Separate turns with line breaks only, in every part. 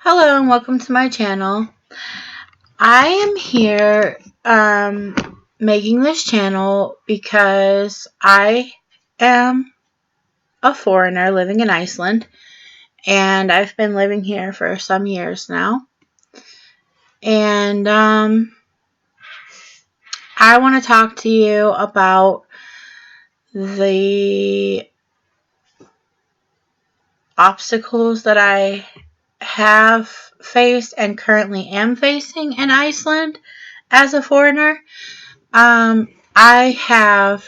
Hello and welcome to my channel. I am here making this channel because I am a foreigner living in Iceland, and I've been living here for some years now. And I want to talk to you about the obstacles that I have faced and currently am facing in Iceland as a foreigner. I have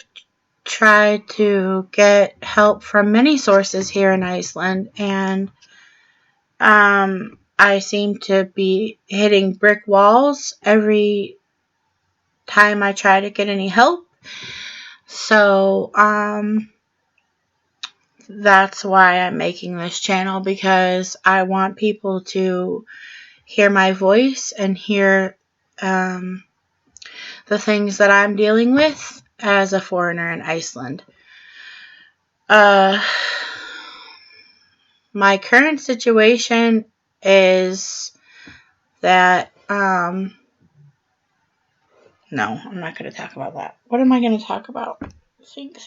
tried to get help from many sources here in Iceland, and I seem to be hitting brick walls every time I try to get any help. So, that's why I'm making this channel, because I want people to hear my voice and hear the things that I'm dealing with as a foreigner in Iceland. My current situation is that, no, I'm not going to talk about that. What am I going to talk about? Think.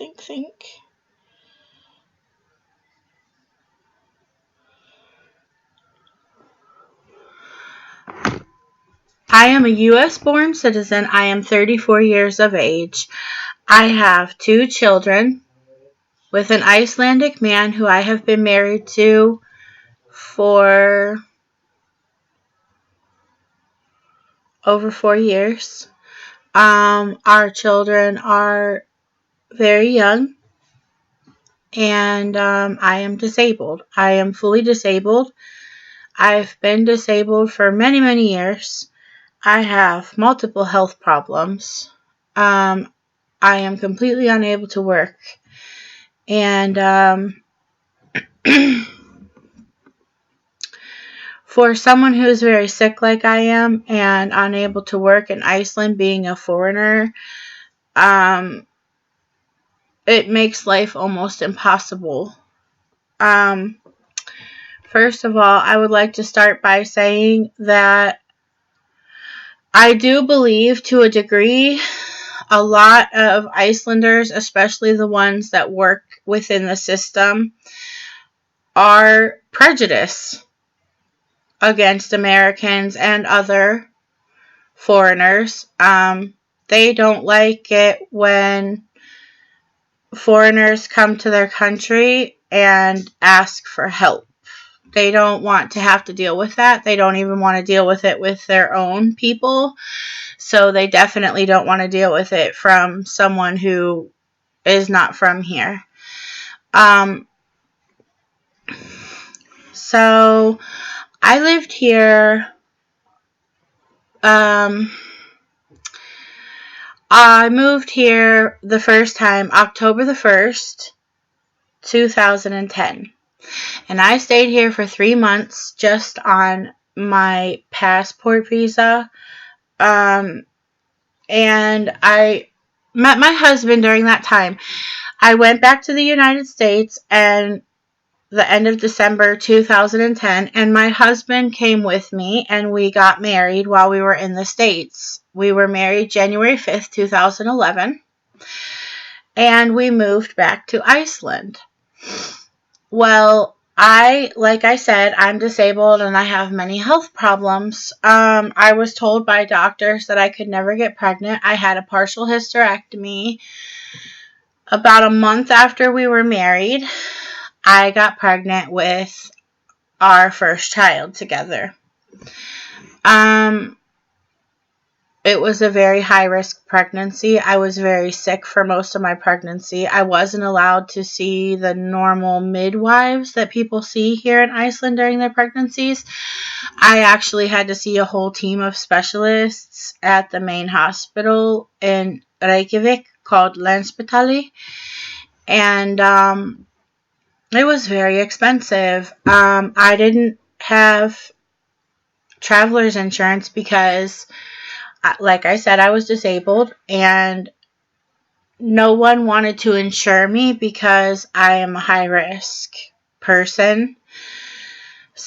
I am a U.S. born citizen. I am 34 years of age. I have 2 children with an Icelandic man who I have been married to for over 4 years. Our children are very young, and I am disabled. I am fully disabled. I've been disabled for many, many years. I have multiple health problems. I am completely unable to work. And for someone who is very sick like I am and unable to work in Iceland, being a foreigner, it makes life almost impossible. First of all, I would like to start by saying that I do believe, to a degree, a lot of Icelanders, especially the ones that work within the system, are prejudiced against Americans and other foreigners. They don't like it when foreigners come to their country and ask for help. They don't want to have to deal with that. They don't even want to deal with it with their own people. So they definitely don't want to deal with it from someone who is not from here. So I lived here. I moved here the first time October the 1st, 2010. And I stayed here for 3 months just on my passport visa. And I met my husband during that time. I went back to the United States and the end of December 2010, and my husband came with me, and we got married while we were in the States. We were married January 5th, 2011, and we moved back to Iceland. Well, like I said, I'm disabled and I have many health problems. I was told by doctors that I could never get pregnant. I had a partial hysterectomy. About a month after we were married, I got pregnant with our first child together. It was a very high-risk pregnancy. I was very sick for most of my pregnancy. I wasn't allowed to see the normal midwives that people see here in Iceland during their pregnancies. I actually had to see a whole team of specialists at the main hospital in Reykjavik called Landspítali. And it was very expensive. I didn't have traveler's insurance because, like I said, I was disabled, and no one wanted to insure me because I am a high-risk person.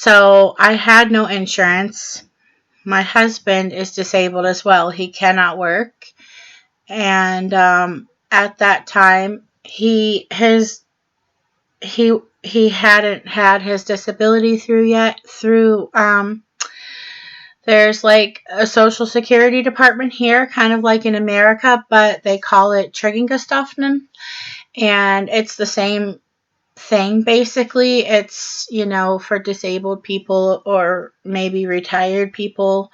So I had no insurance. My husband is disabled as well. He cannot work. And at that time, he hadn't had his disability through yet. There's like a social security department here, kind of like in America, but they call it Tryggingastoffnen, and it's the same thing basically. It's, for disabled people or maybe retired people.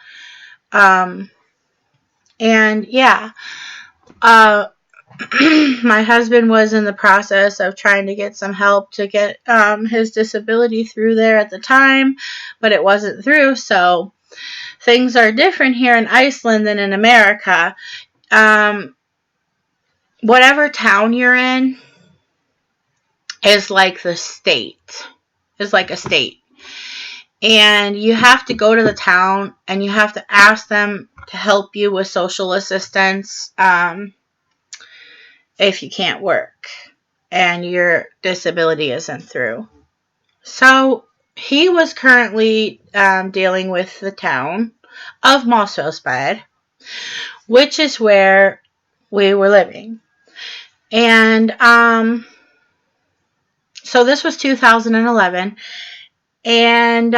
And yeah, uh, my husband was in the process of trying to get some help to get his disability through there at the time, but it wasn't through. So things are different here in Iceland than in America. Whatever town you're in is like the state, is like a state. And you have to go to the town and you have to ask them to help you with social assistance if you can't work and your disability isn't through. So he was currently dealing with the town of Mosfellsbad, which is where we were living. And so this was 2011. And,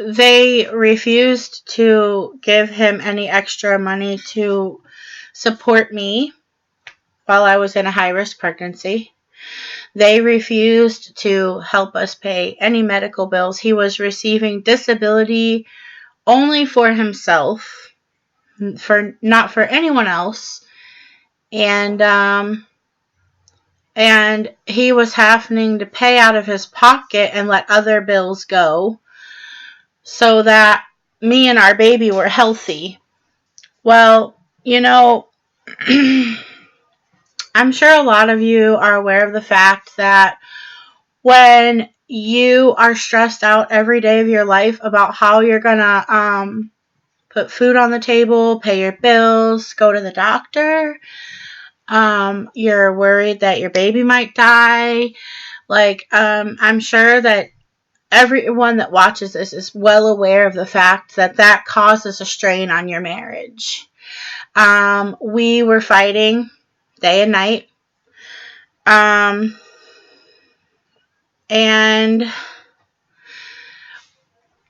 they refused to give him any extra money to support me while I was in a high-risk pregnancy. They refused to help us pay any medical bills. He was receiving disability only for himself, not for anyone else. And he was having to pay out of his pocket and let other bills go so that me and our baby were healthy. Well, I'm sure a lot of you are aware of the fact that when you are stressed out every day of your life about how you're gonna put food on the table, pay your bills, go to the doctor, you're worried that your baby might die. I'm sure that everyone that watches this is well aware of the fact that that causes a strain on your marriage. We were fighting day and night. And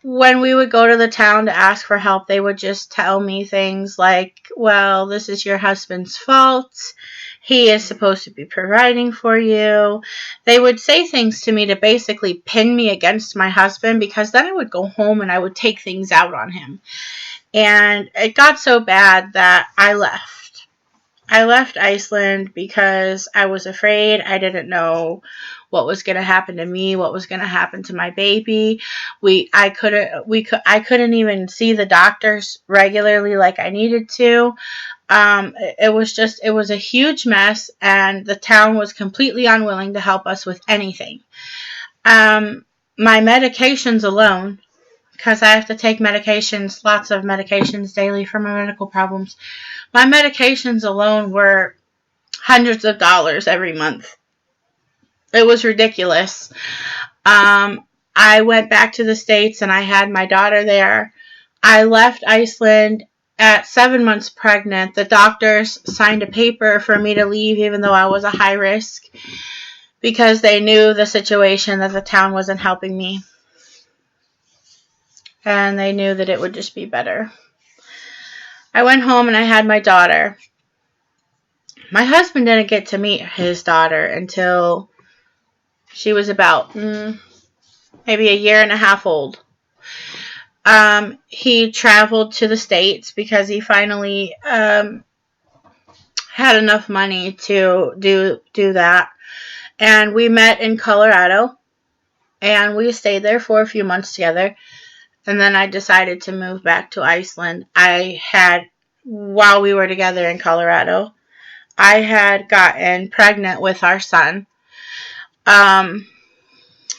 when we would go to the town to ask for help, they would just tell me things like, well, this is your husband's fault. He is supposed to be providing for you. They would say things to me to basically pin me against my husband, because then I would go home and I would take things out on him. And it got so bad that I left. I left Iceland because I was afraid. I didn't know what was going to happen to me, what was going to happen to my baby. I couldn't even see the doctors regularly like I needed to. It was a huge mess, and the town was completely unwilling to help us with anything. My medications alone, because I have to take medications, lots of medications daily for my medical problems. My medications alone were hundreds of dollars every month. It was ridiculous. I went back to the States and I had my daughter there. I left Iceland at 7 months pregnant. The doctors signed a paper for me to leave even though I was a high risk, because they knew the situation, that the town wasn't helping me. And they knew that it would just be better. I went home and I had my daughter. My husband didn't get to meet his daughter until she was about maybe a year and a half old. He traveled to the States because he finally had enough money to do that. And we met in Colorado, and we stayed there for a few months together. And then I decided to move back to Iceland. While we were together in Colorado, I had gotten pregnant with our son. And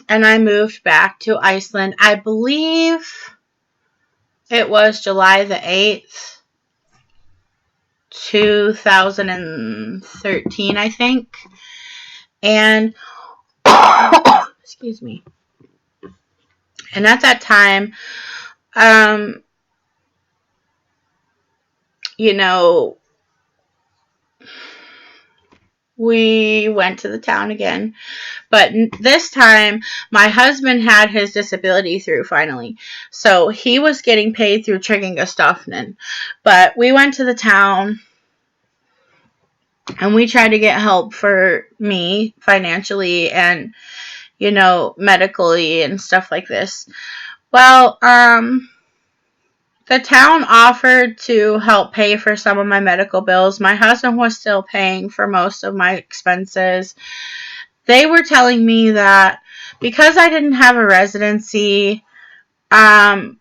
I moved back to Iceland. I believe it was July the 8th, 2013, I think. And Excuse me. And at that time, you know, we went to the town again. But this time, my husband had his disability through finally. So he was getting paid through Tryggingastoffnen. But we went to the town and we tried to get help for me financially and, you know, medically and stuff like this. Well, the town offered to help pay for some of my medical bills. My husband was still paying for most of my expenses. They were telling me that because I didn't have a residency, yeah,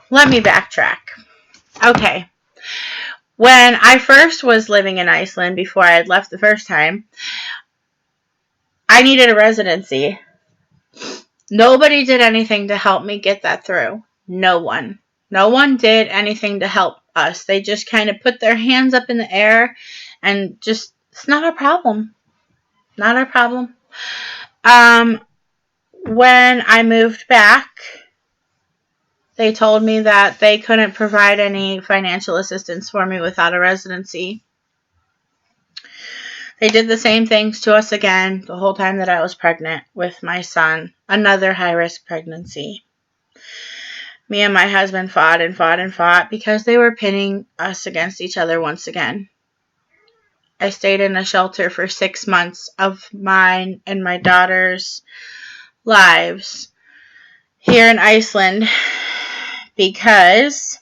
let me backtrack. Okay. When I first was living in Iceland, before I had left the first time, I needed a residency. Nobody did anything to help me get that through. No one. No one did anything to help us. They just kind of put their hands up in the air and just, it's not our problem. Not our problem. When I moved back, they told me that they couldn't provide any financial assistance for me without a residency. They did the same things to us again the whole time that I was pregnant with my son. Another high-risk pregnancy. Me and my husband fought and fought and fought because they were pitting us against each other once again. I stayed in a shelter for 6 months of mine and my daughter's lives here in Iceland because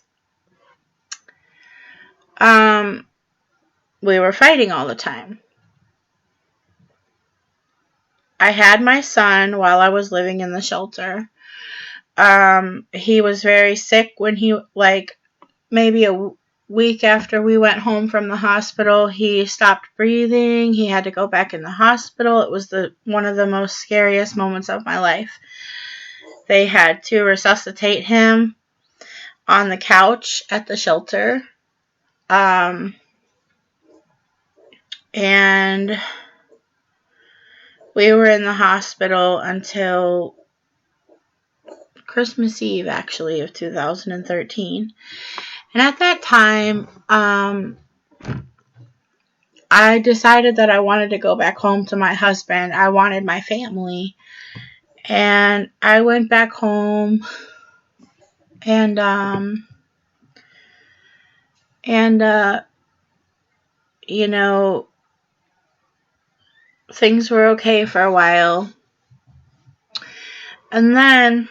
we were fighting all the time. I had my son while I was living in the shelter. He was very sick when he, like, maybe a week after we went home from the hospital, he stopped breathing. He had to go back in the hospital. It was one of the most scariest moments of my life. They had to resuscitate him on the couch at the shelter. And we were in the hospital until Christmas Eve, actually, of 2013. And at that time, I decided that I wanted to go back home to my husband. I wanted my family. And I went back home and you know, things were okay for a while. And then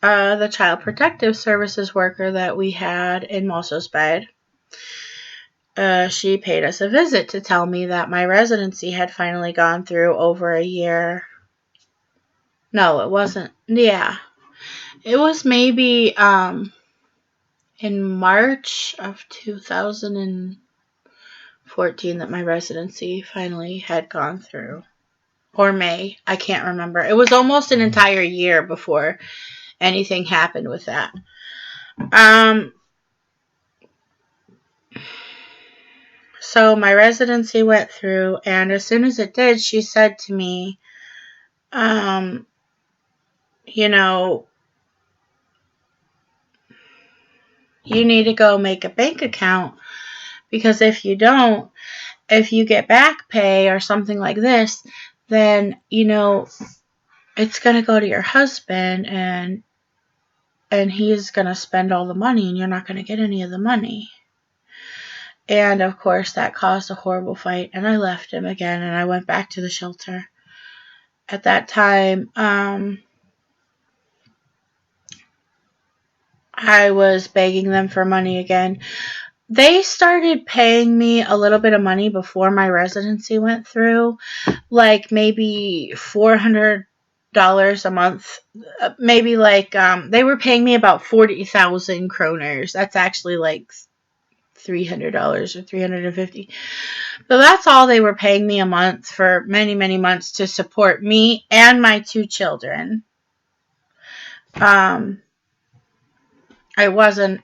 the Child Protective Services worker that we had in Moselsbed, she paid us a visit to tell me that my residency had finally gone through over a year. No, it wasn't. Yeah. It was maybe in March of 2014 that my residency finally had gone through. Or May. I can't remember. It was almost an entire year before anything happened with that. So my residency went through, and as soon as it did, she said to me, you know, you need to go make a bank account, because if you don't, if you get back pay or something like this, then, you know, it's going to go to your husband, and he's going to spend all the money, and you're not going to get any of the money. And, of course, that caused a horrible fight, and I left him again, and I went back to the shelter. At that time, I was begging them for money again. They started paying me a little bit of money before my residency went through, like maybe $400 a month. Maybe like, they were paying me about 40,000 kroners. That's actually like $300 or $350. So that's all they were paying me a month for many, many months to support me and my 2 children. It wasn't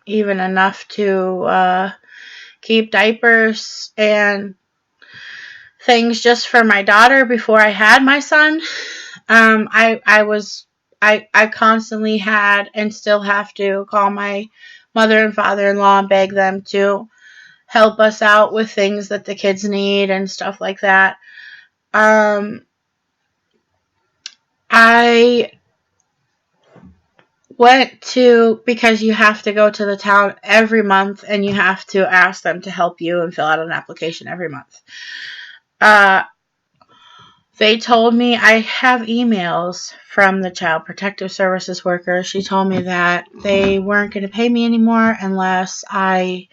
even enough to keep diapers and things just for my daughter before I had my son. I constantly had and still have to call my mother and father-in-law and beg them to help us out with things that the kids need and stuff like that. I went to, because you have to go to the town every month and you have to ask them to help you and fill out an application every month. They told me, I have emails from the Child Protective Services worker. She told me that they weren't going to pay me anymore unless I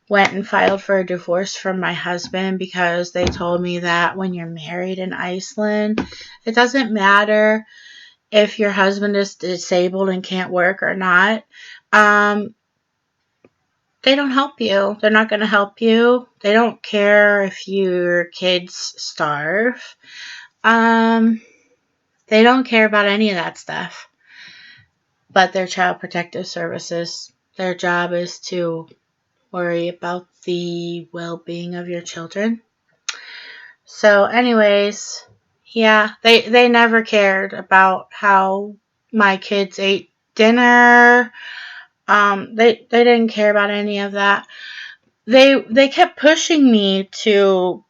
went and filed for a divorce from my husband, because they told me that when you're married in Iceland, it doesn't matter if your husband is disabled and can't work or not. They don't help you. They're not going to help you. They don't care if your kids starve. They don't care about any of that stuff. But their Child Protective Services, their job is to worry about the well-being of your children. So anyways, yeah, they never cared about how my kids ate dinner. They didn't care about any of that. They kept pushing me to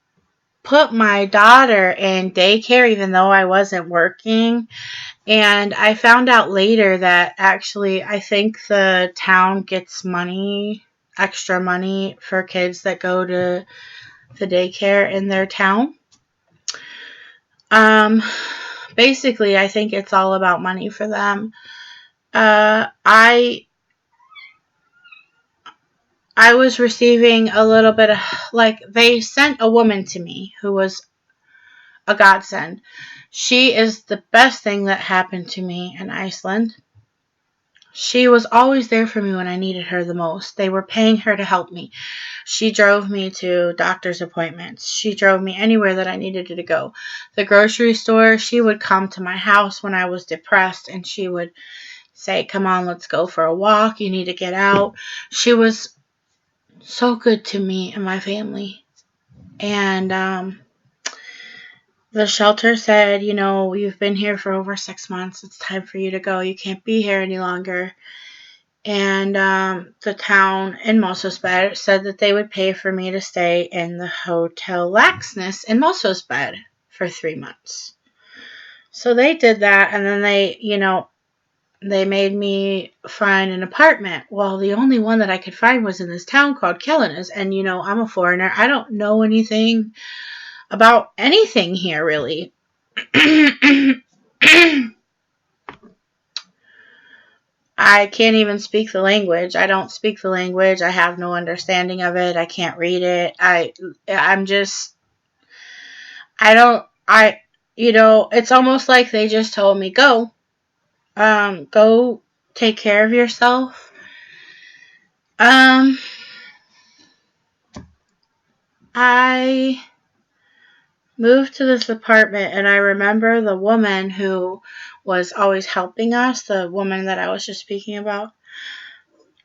put my daughter in daycare even though I wasn't working. And I found out later that actually I think the town gets money, extra money for kids that go to the daycare in their town. Basically, I think it's all about money for them. I was receiving a little bit of, like, they sent a woman to me who was a godsend. She is the best thing that happened to me in Iceland. She was always there for me when I needed her the most. They were paying her to help me. She drove me to doctor's appointments. She drove me anywhere that I needed to go. The grocery store, she would come to my house when I was depressed and she would say, come on, let's go for a walk. You need to get out. She was so good to me and my family. And the shelter said, you know, you've been here for over 6 months. It's time for you to go. You can't be here any longer. And the town in Moselsbed said that they would pay for me to stay in the Hotel Laxness in Moselsbed for 3 months. So they did that, and then they made me find an apartment. Well, the only one that I could find was in this town called Kellenes, and I'm a foreigner. I don't know anything about anything here, really. I can't even speak the language. I don't speak the language. I have no understanding of it. I can't read it. It's almost like they just told me, go take care of yourself. I moved to this apartment, and I remember the woman who was always helping us, the woman that I was just speaking about,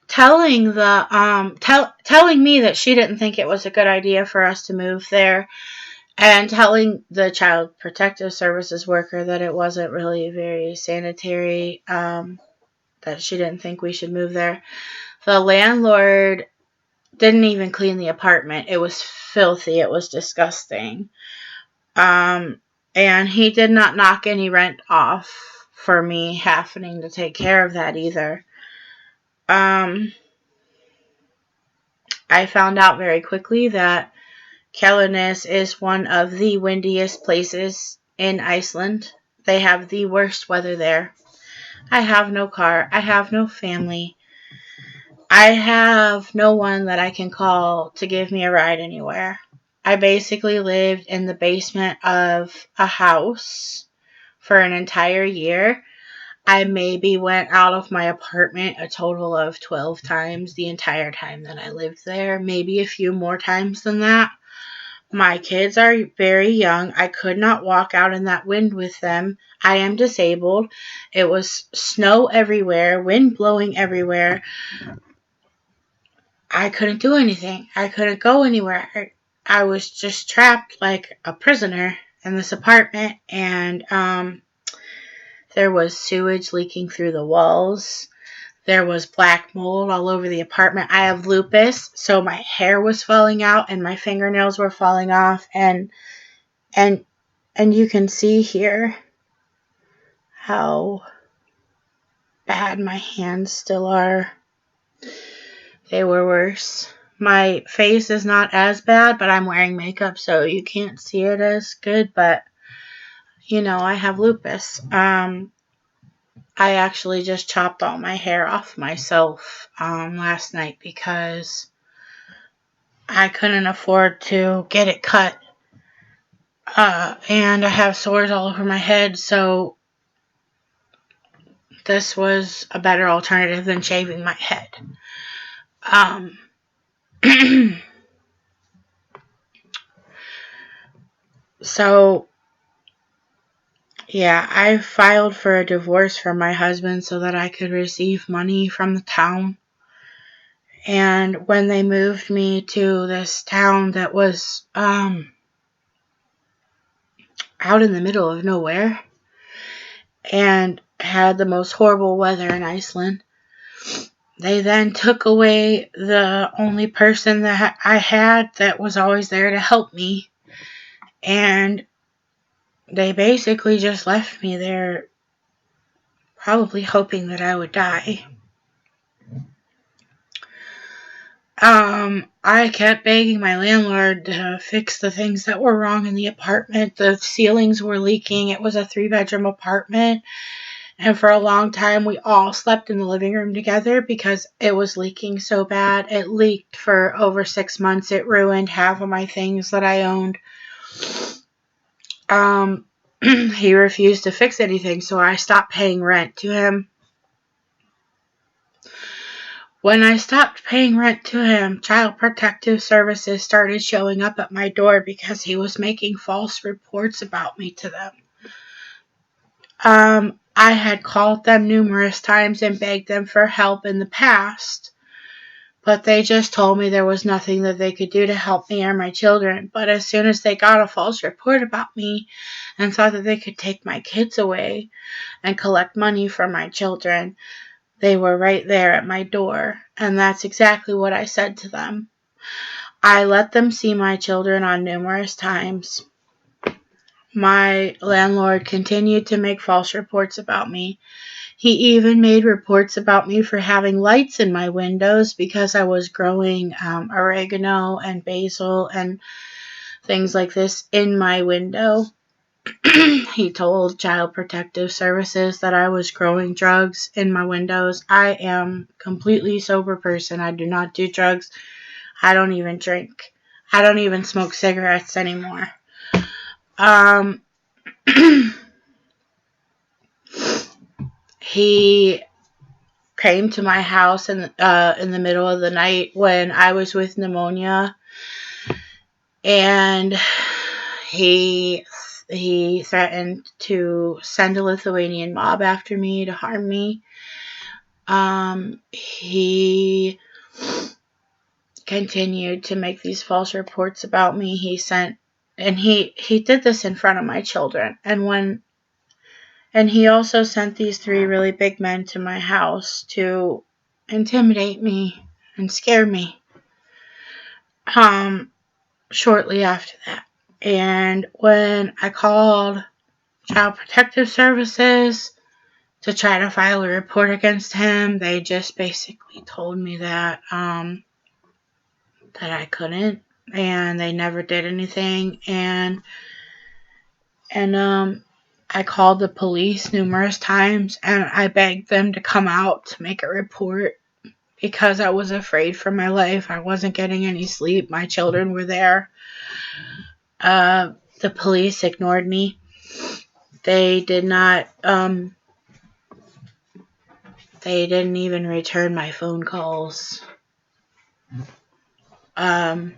telling me that she didn't think it was a good idea for us to move there, and telling the Child Protective Services worker that it wasn't really very sanitary, that she didn't think we should move there. The landlord didn't even clean the apartment. It was filthy. It was disgusting. And he did not knock any rent off for me having to take care of that either. I found out very quickly that Kellenes is one of the windiest places in Iceland. They have the worst weather there. I have no car. I have no family. I have no one that I can call to give me a ride anywhere. I basically lived in the basement of a house for an entire year. I maybe went out of my apartment a total of 12 times the entire time that I lived there. Maybe a few more times than that. My kids are very young. I could not walk out in that wind with them. I am disabled. It was snow everywhere, wind blowing everywhere. I couldn't do anything. I couldn't go anywhere. I was just trapped like a prisoner in this apartment, and there was sewage leaking through the walls. There was black mold all over the apartment. I have lupus, so my hair was falling out and my fingernails were falling off, and and you can see here how bad my hands still are. They were worse. My face is not as bad, but I'm wearing makeup, so you can't see it as good, but I have lupus. I actually just chopped all my hair off myself last night because I couldn't afford to get it cut. And I have sores all over my head, so this was a better alternative than shaving my head. So, yeah, I filed for a divorce from my husband so that I could receive money from the town. And when they moved me to this town that was out in the middle of nowhere and had the most horrible weather in Iceland, they then took away the only person that I had that was always there to help me. And they basically just left me there, probably hoping that I would die. I kept begging my landlord to fix the things that were wrong in the apartment. The ceilings were leaking. It was a 3-bedroom apartment. And for a long time, we all slept in the living room together because it was leaking so bad. It leaked for over 6 months. It ruined half of my things that I owned. He refused to fix anything, so I stopped paying rent to him. When I stopped paying rent to him, Child Protective Services started showing up at my door because he was making false reports about me to them. I had called them numerous times and begged them for help in the past, but they just told me there was nothing that they could do to help me or my children. But as soon as they got a false report about me and thought that they could take my kids away and collect money from my children, they were right there at my door, and that's exactly what I said to them. I let them see my children on numerous times. My landlord continued to make false reports about me. He even made reports about me for having lights in my windows because I was growing oregano and basil and things like this in my window. He told Child Protective Services that I was growing drugs in my windows. I am a completely sober person. I do not do drugs. I don't even drink. I don't even smoke cigarettes anymore. He came to my house in the middle of the night when I was with pneumonia, and he threatened to send a Lithuanian mob after me to harm me. He continued to make these false reports about me. He did this in front of my children. And he also sent these 3 really big men to my house to intimidate me and scare me. Shortly after that. And when I called Child Protective Services to try to file a report against him, they just basically told me that I couldn't, and they never did anything. And I called the police numerous times, and I begged them to come out to make a report because I was afraid for my life. I wasn't getting any sleep. My children were there. The police ignored me. They did not, they didn't even return my phone calls. So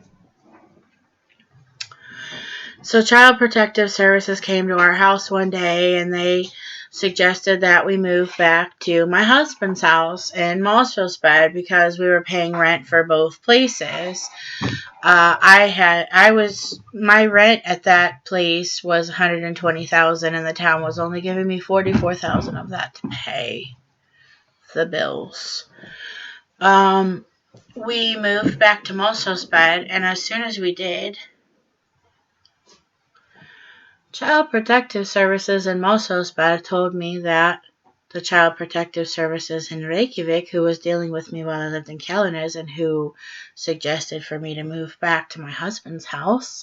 Child Protective Services came to our house one day, and they suggested that we move back to my husband's house in Mossville because we were paying rent for both places. My rent at that place was $120,000, and the town was only giving me $44,000 of that to pay the bills. We moved back to Mossville, and as soon as we did, Child Protective Services in Mossville told me that the Child Protective Services in Reykjavik, who was dealing with me while I lived in Kalines and who suggested for me to move back to my husband's house,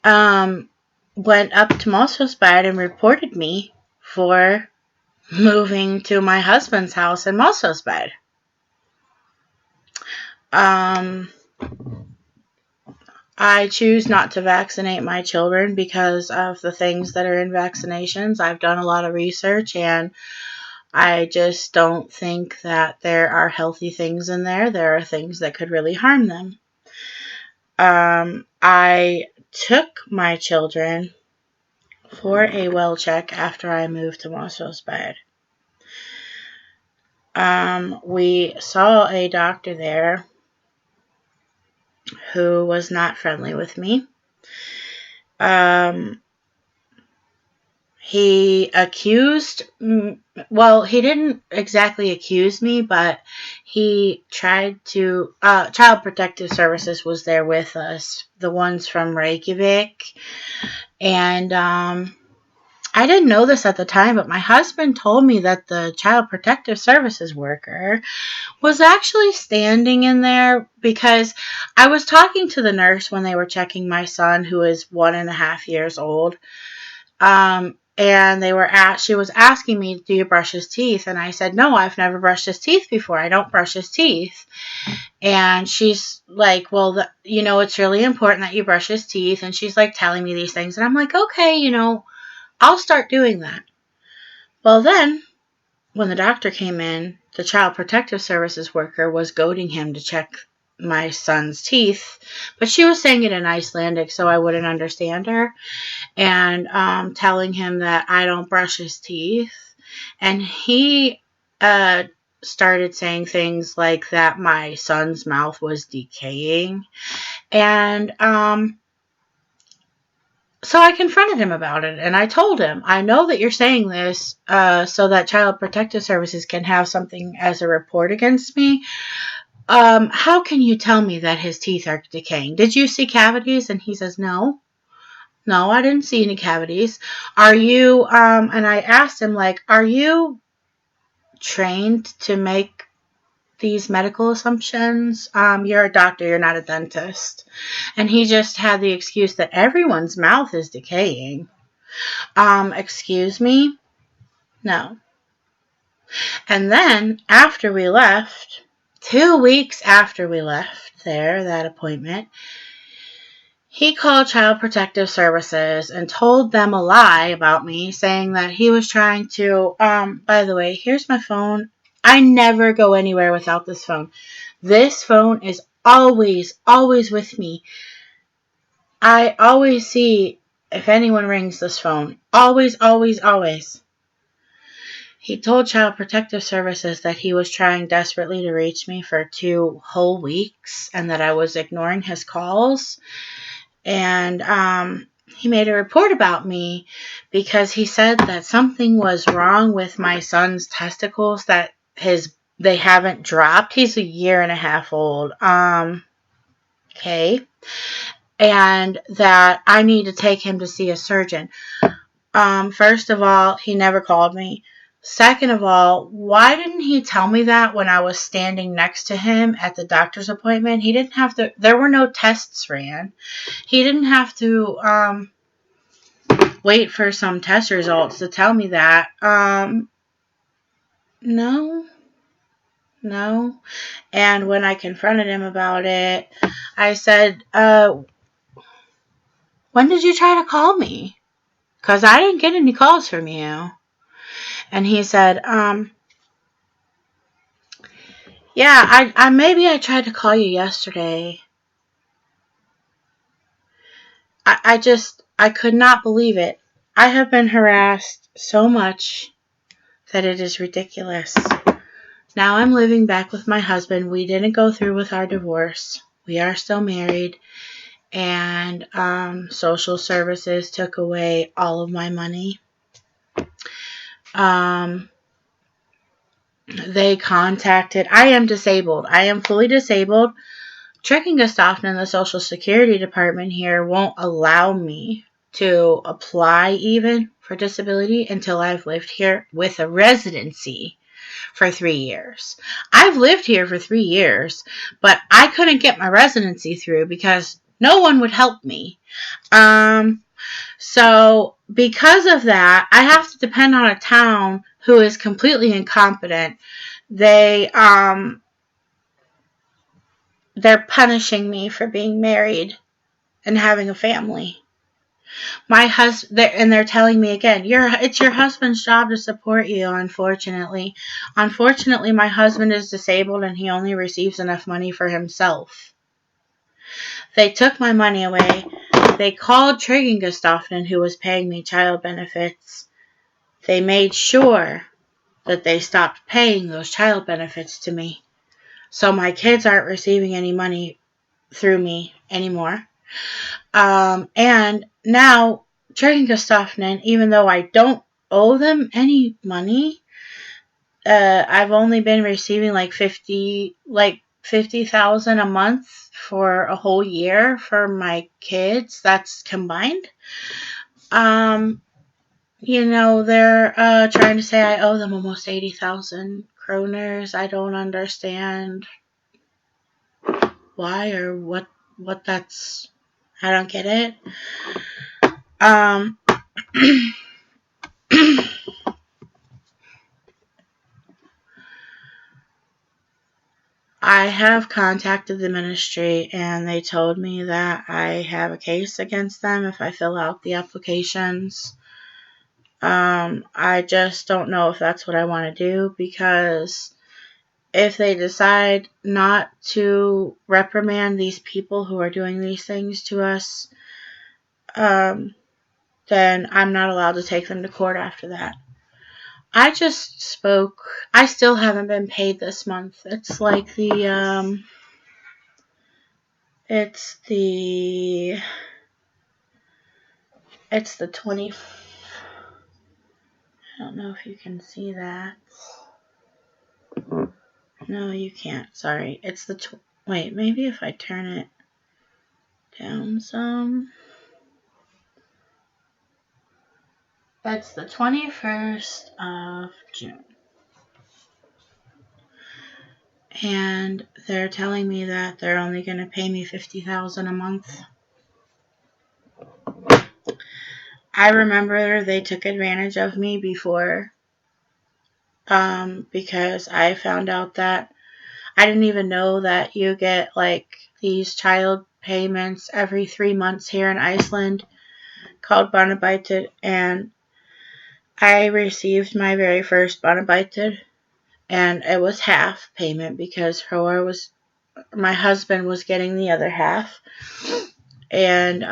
went up to Mossville and reported me for moving to my husband's house in Mossville. I choose not to vaccinate my children because of the things that are in vaccinations. I've done a lot of research, and I just don't think that there are healthy things in there. There are things that could really harm them. I took my children for a well check after I moved to Mossville. We saw a doctor there who was not friendly with me. He accused, well, he didn't exactly accuse me, but he tried to, Child Protective Services was there with us, the ones from Reykjavik, and I didn't know this at the time, but my husband told me that the Child Protective Services worker was actually standing in there because I was talking to the nurse when they were checking my son, who is 1.5 years old. And she was asking me, do you brush his teeth? And I said, no, I've never brushed his teeth before. I don't brush his teeth. And she's like, well, it's really important that you brush his teeth. And she's like telling me these things. And I'm like, okay, I'll start doing that. Well, then when the doctor came in, the Child Protective Services worker was goading him to check my son's teeth, but she was saying it in Icelandic, so I wouldn't understand her, and telling him that I don't brush his teeth, and he started saying things like that my son's mouth was decaying, and so I confronted him about it, and I told him, I know that you're saying this so that Child Protective Services can have something as a report against me. How can you tell me that his teeth are decaying? Did you see cavities? And he says, no, I didn't see any cavities. Are you, and I asked him, like, are you trained to make these medical assumptions? You're a doctor, you're not a dentist. And he just had the excuse that everyone's mouth is decaying. Excuse me? No. And then after we left, 2 weeks after we left that appointment, he called Child Protective Services and told them a lie about me, saying that he was trying to, by the way, here's my phone. I never go anywhere without this phone. This phone is always, always with me. I always see if anyone rings this phone. Always, always, always. He told Child Protective Services that he was trying desperately to reach me for 2 whole weeks and that I was ignoring his calls. And he made a report about me because he said that something was wrong with my son's testicles, that they haven't dropped. He's 1.5 years old. Okay. And that I need to take him to see a surgeon. First of all, he never called me. Second of all, why didn't he tell me that when I was standing next to him at the doctor's appointment? He didn't have to, there were no tests ran. He didn't have to wait for some test results to tell me that. No. And when I confronted him about it, I said, when did you try to call me? Because I didn't get any calls from you. And he said, yeah, I maybe I tried to call you yesterday. I could not believe it. I have been harassed so much that it is ridiculous. Now I'm living back with my husband. We didn't go through with our divorce. We are still married. And social services took away all of my money. They contacted, I am disabled. I am fully disabled. Trickingostoffen in the Social Security Department here won't allow me to apply even for disability until I've lived here with a residency for 3 years. I've lived here for 3 years, but I couldn't get my residency through because no one would help me. So because of that, I have to depend on a town who is completely incompetent. They're punishing me for being married and having a family. My husband, and they're telling me again, it's your husband's job to support you. Unfortunately, my husband is disabled and he only receives enough money for himself. They took my money away. They called Trickingostoffen, who was paying me child benefits. They made sure that they stopped paying those child benefits to me. So my kids aren't receiving any money through me anymore. And now, Trickingostoffen, even though I don't owe them any money, I've only been receiving like 50,000 a month for a whole year for my kids. That's combined. They're trying to say I owe them almost 80,000 kroners. I don't understand why or what that's. I don't get it. I have contacted the ministry and they told me that I have a case against them if I fill out the applications. I just don't know if that's what I want to do, because if they decide not to reprimand these people who are doing these things to us, then I'm not allowed to take them to court after that. I still haven't been paid this month. It's like it's the 20. I don't know if you can see that. No, you can't. Sorry. It's wait, maybe if I turn it down some. That's the 21st of June. And they're telling me that they're only going to pay me 50,000 a month. I remember they took advantage of me before, because I found out that I didn't even know that you get like these child payments every 3 months here in Iceland called barnabætur, and I received my very first barnabætur, and it was half payment because my husband was getting the other half. And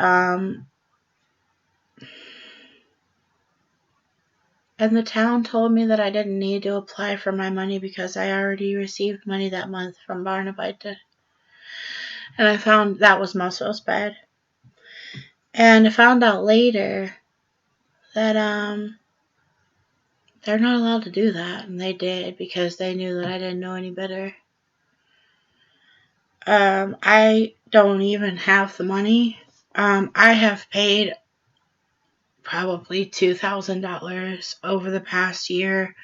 the town told me that I didn't need to apply for my money because I already received money that month from barnabætur. And I found that was bad. And I found out later that they're not allowed to do that, and they did because they knew that I didn't know any better. I don't even have the money. I have paid probably $2,000 over the past year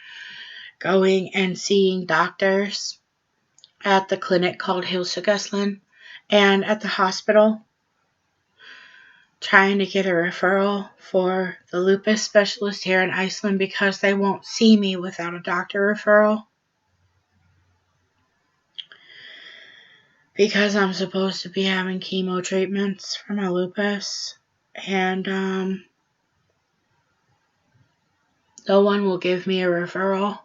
going and seeing doctors at the clinic called Hostility and at the hospital, trying to get a referral for the lupus specialist here in Iceland because they won't see me without a doctor referral. Because I'm supposed to be having chemo treatments for my lupus, and no one will give me a referral.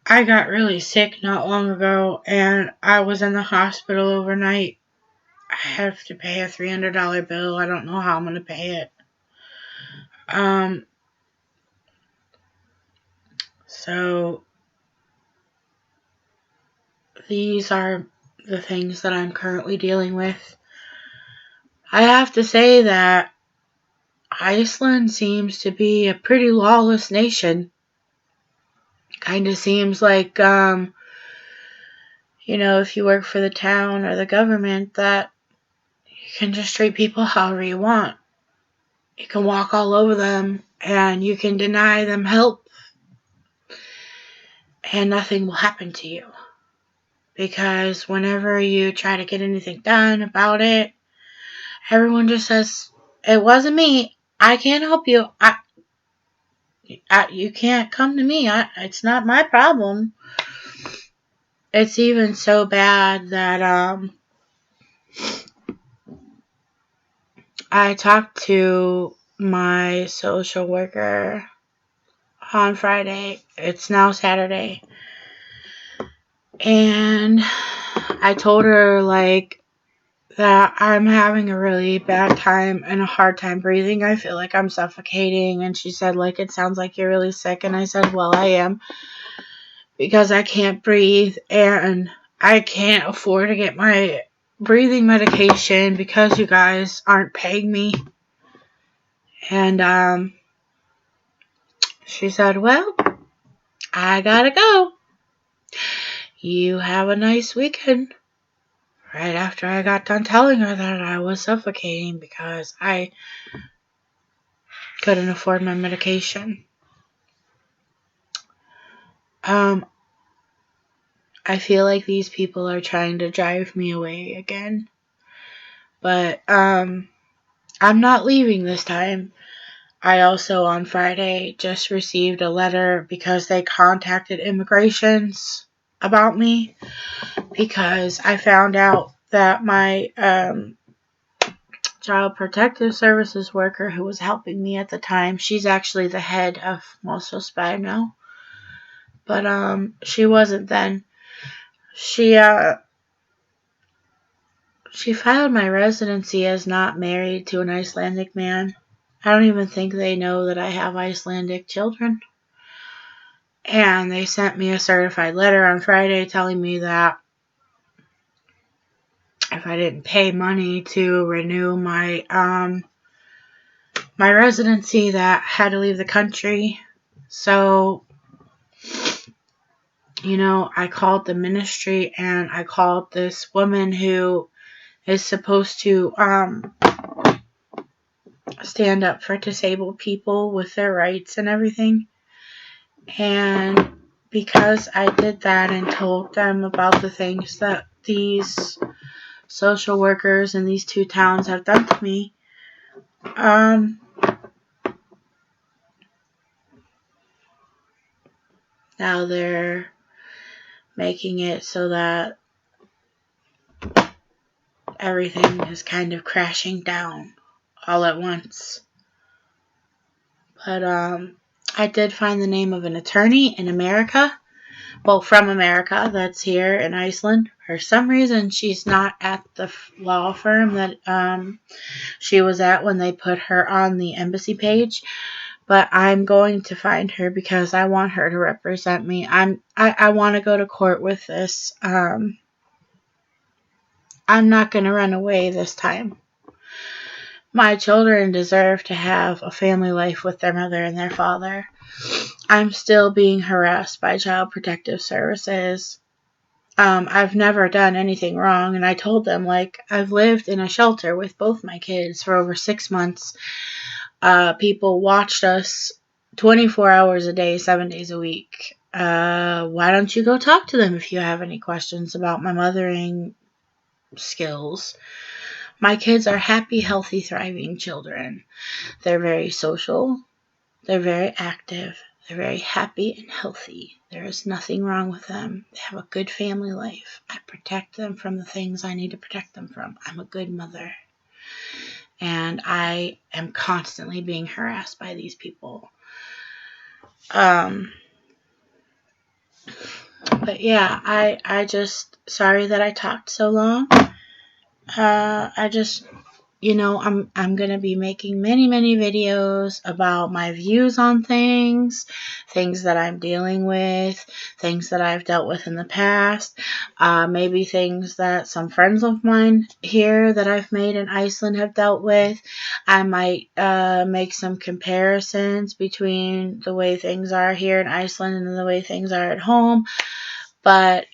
I got really sick not long ago, and I was in the hospital overnight. I have to pay a $300 bill. I don't know how I'm going to pay it. So these are the things that I'm currently dealing with. I have to say that Iceland seems to be a pretty lawless nation. Kind of seems like, if you work for the town or the government, that you can just treat people however you want. You can walk all over them and you can deny them help and nothing will happen to you. Because whenever you try to get anything done about it, everyone just says, it wasn't me. I can't help you. You can't come to me. It's not my problem. It's even so bad that I talked to my social worker on Friday. It's now Saturday. And I told her, that I'm having a really bad time and a hard time breathing. I feel like I'm suffocating. And she said, it sounds like you're really sick. And I said, well, I am. Because I can't breathe and I can't afford to get my breathing medication because you guys aren't paying me. And she said, well, I gotta go. You have a nice weekend. Right after I got done telling her that I was suffocating because I couldn't afford my medication. I feel like these people are trying to drive me away again. But I'm not leaving this time. I also on Friday just received a letter because they contacted immigrations about me because I found out that my child protective services worker who was helping me at the time, she's actually the head of Muscle Spy now, but she wasn't then. She filed my residency as not married to an Icelandic man. I don't even think they know that I have Icelandic children. And they sent me a certified letter on Friday telling me that if I didn't pay money to renew my my residency, that I had to leave the country. So, I called the ministry and I called this woman who is supposed to stand up for disabled people with their rights and everything. And because I did that and told them about the things that these social workers in these two towns have done to me, now they're making it so that everything is kind of crashing down all at once. But I did find the name of an attorney in America, well, from America, that's here in Iceland. For some reason, she's not at the law firm that she was at when they put her on the embassy page. But I'm going to find her because I want her to represent me. I want to go to court with this. I'm not going to run away this time. My children deserve to have a family life with their mother and their father. I'm still being harassed by Child Protective Services. I've never done anything wrong, and I told them, I've lived in a shelter with both my kids for over 6 months. People watched us 24 hours a day, 7 days a week. Why don't you go talk to them if you have any questions about my mothering skills? My kids are happy, healthy, thriving children. They're very social. They're very active. They're very happy and healthy. There is nothing wrong with them. They have a good family life. I protect them from the things I need to protect them from. I'm a good mother. And I am constantly being harassed by these people. But yeah, I just, sorry that I talked so long. I just I'm going to be making many videos about my views on things that I'm dealing with, things that I've dealt with in the past, maybe things that some friends of mine here that I've made in Iceland have dealt with. I might make some comparisons between the way things are here in Iceland and the way things are at home. But,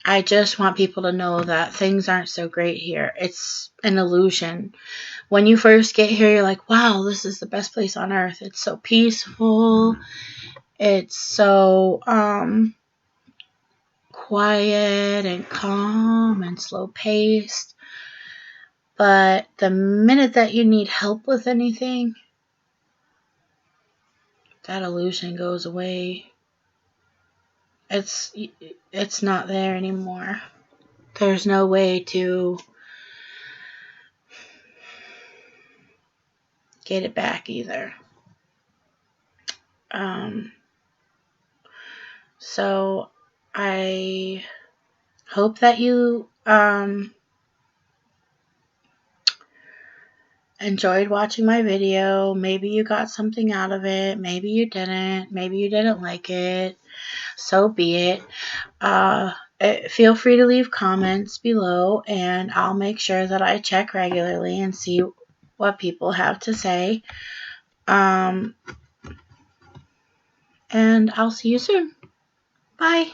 I just want people to know that things aren't so great here. It's an illusion. When you first get here, you're like, wow, this is the best place on earth. It's so peaceful. It's so quiet and calm and slow paced. But the minute that you need help with anything, that illusion goes away. It's not there anymore. There's no way to get it back either. So I hope that you enjoyed watching my video. Maybe you got something out of it. Maybe you didn't. Maybe you didn't like it. So be it. Feel free to leave comments below, and I'll make sure that I check regularly and see what people have to say. And I'll see you soon. Bye.